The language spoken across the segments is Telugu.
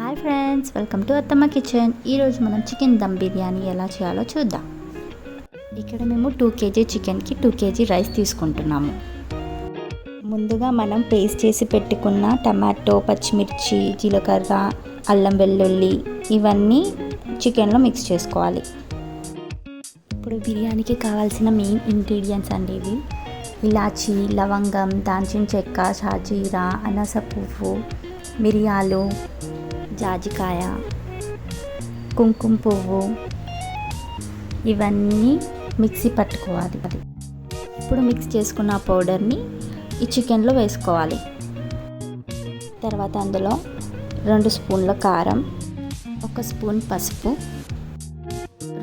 హాయ్ ఫ్రెండ్స్, వెల్కమ్ టు అత్తమ్మ కిచెన్. ఈరోజు మనం చికెన్ దమ్ బిర్యానీ ఎలా చేయాలో చూద్దాం. ఇక్కడ మేము 2 kg చికెన్కి 2 kg రైస్ తీసుకుంటున్నాము. ముందుగా మనం పేస్ట్ చేసి పెట్టుకున్న టమాటో, పచ్చిమిర్చి, జీలకర్ర, అల్లం వెల్లుల్లి ఇవన్నీ చికెన్లో మిక్స్ చేసుకోవాలి. ఇప్పుడు బిర్యానీకి కావాల్సిన మెయిన్ ఇంగ్రీడియంట్స్ అండి ఇవి: ఇలాచి, లవంగం, దాల్చిన చెక్క, షాజీరా, అనాస పువ్వు, మిరియాలు, జాజికాయ, కుంకుమ పువ్వు ఇవన్నీ మిక్సీ పట్టుకోవాలి. ఇప్పుడు మిక్స్ చేసుకున్న పౌడర్ని ఈ చికెన్లో వేసుకోవాలి. తర్వాత అందులో 2 స్పూన్ల కారం, 1 స్పూన్ పసుపు,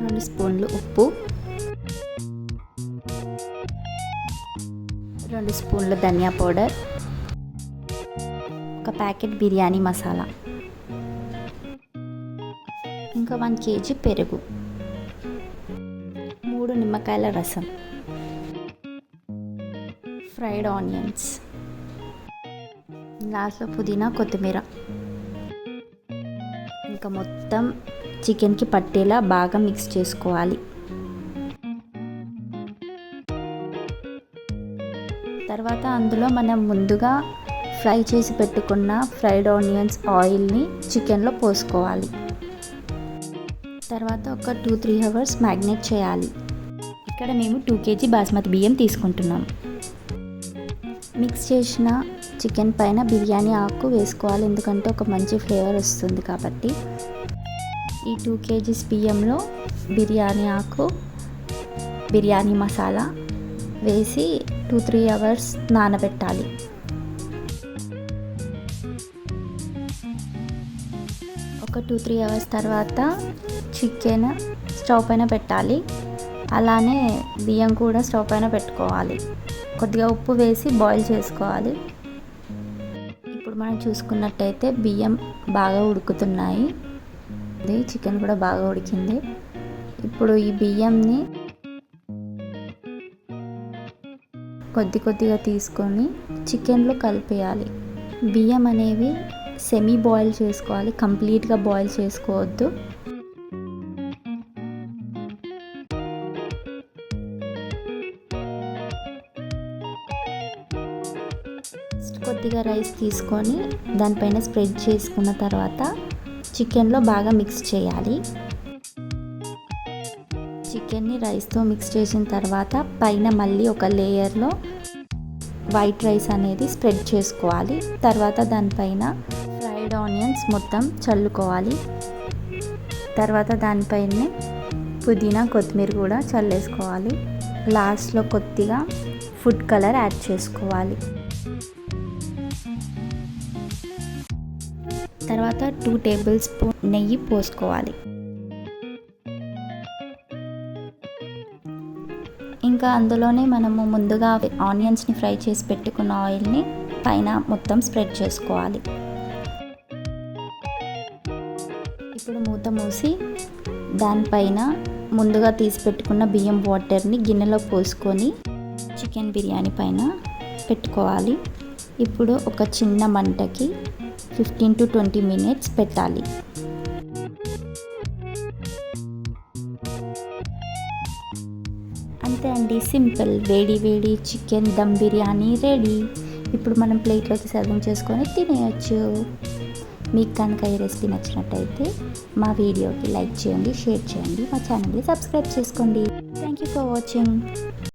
2 స్పూన్లు ఉప్పు, 2 స్పూన్ల ధనియా పౌడర్, 1 ప్యాకెట్ బిర్యానీ మసాలా, ఇంకా 1 kg పెరుగు, 3 నిమ్మకాయల రసం, ఫ్రైడ్ ఆనియన్స్, లాస్ట్లో పుదీనా, కొత్తిమీర. ఇంకా మొత్తం చికెన్కి పట్టేలా బాగా మిక్స్ చేసుకోవాలి. తర్వాత అందులో మనం ముందుగా ఫ్రై చేసి పెట్టుకున్న ఫ్రైడ్ ఆనియన్స్ ఆయిల్ని చికెన్లో పోసుకోవాలి. తర్వాత ఒక 2-3 అవర్స్ మ్యాగ్నేట్ చేయాలి. ఇక్కడ మేము 2 kg బాస్మతి బియ్యం తీసుకుంటున్నాం. మిక్స్ చేసిన చికెన్ పైన బిర్యానీ ఆకు వేసుకోవాలి, ఎందుకంటే ఒక మంచి ఫ్లేవర్ వస్తుంది కాబట్టి. ఈ 2 kg బియ్యంలో బిర్యానీ ఆకు, బిర్యానీ మసాలా వేసి 2-3 అవర్స్ నానబెట్టాలి. ఒక 2-3 అవర్స్ తర్వాత చికెన్ స్టవ్ పైన పెట్టాలి. అలానే బియ్యం కూడా స్టవ్ పైన పెట్టుకోవాలి. కొద్దిగా ఉప్పు వేసి బాయిల్ చేసుకోవాలి. ఇప్పుడు మనం చూసుకున్నట్టయితే బియ్యం బాగా ఉడుకుతున్నాయి, చికెన్ కూడా బాగా ఉడికింది. ఇప్పుడు ఈ బియ్యంని కొద్దిగా తీసుకొని చికెన్లో కలిపేయాలి. బియ్యం అనేవి సెమీ బాయిల్ చేసుకోవాలి, కంప్లీట్గా బాయిల్ చేసుకోవద్దు. కొద్దిగా రైస్ తీసుకొని దానిపైన స్ప్రెడ్ చేసుకున్న తర్వాత చికెన్లో బాగా మిక్స్ చేయాలి. చికెన్ని రైస్తో మిక్స్ చేసిన తర్వాత పైన మళ్ళీ ఒక లేయర్లో వైట్ రైస్ అనేది స్ప్రెడ్ చేసుకోవాలి. తర్వాత దానిపైన ఫ్రైడ్ ఆనియన్స్ మొత్తం చల్లుకోవాలి. తర్వాత దానిపైన పుదీనా, కొత్తిమీర కూడా చల్లేసుకోవాలి. లాస్ట్లో కొద్దిగా ఫుడ్ కలర్ యాడ్ చేసుకోవాలి. తర్వాత 2 టేబుల్ స్పూన్ నెయ్యి పోసుకోవాలి. ఇంకా అందులోనే మనము ముందుగా ఆనియన్స్ని ఫ్రై చేసి పెట్టుకున్న ఆయిల్ని పైన మొత్తం స్ప్రెడ్ చేసుకోవాలి. ఇప్పుడు మూత మూసి దానిపైన ముందుగా తీసి పెట్టుకున్న బియ్యం వాటర్ని గిన్నెలో పోసుకొని చికెన్ బిర్యానీ పైన పెట్టుకోవాలి. ఇప్పుడు ఒక చిన్న మంటకి 15 to 20 minutes పెట్టాలి. అంతే అండి, సింపుల్ వేడి వేడి చికెన్ దమ్ బిర్యానీ రెడీ. ఇప్పుడు మనం ప్లేట్లోకి సర్వింగ్ చేసుకొని తినేయచ్చు. మీకు కనుక ఈ రెసిపీ నచ్చినట్టయితే మా వీడియోకి లైక్ చేయండి, షేర్ చేయండి, మా ఛానల్ని సబ్స్క్రైబ్ చేసుకోండి. Thank you for watching.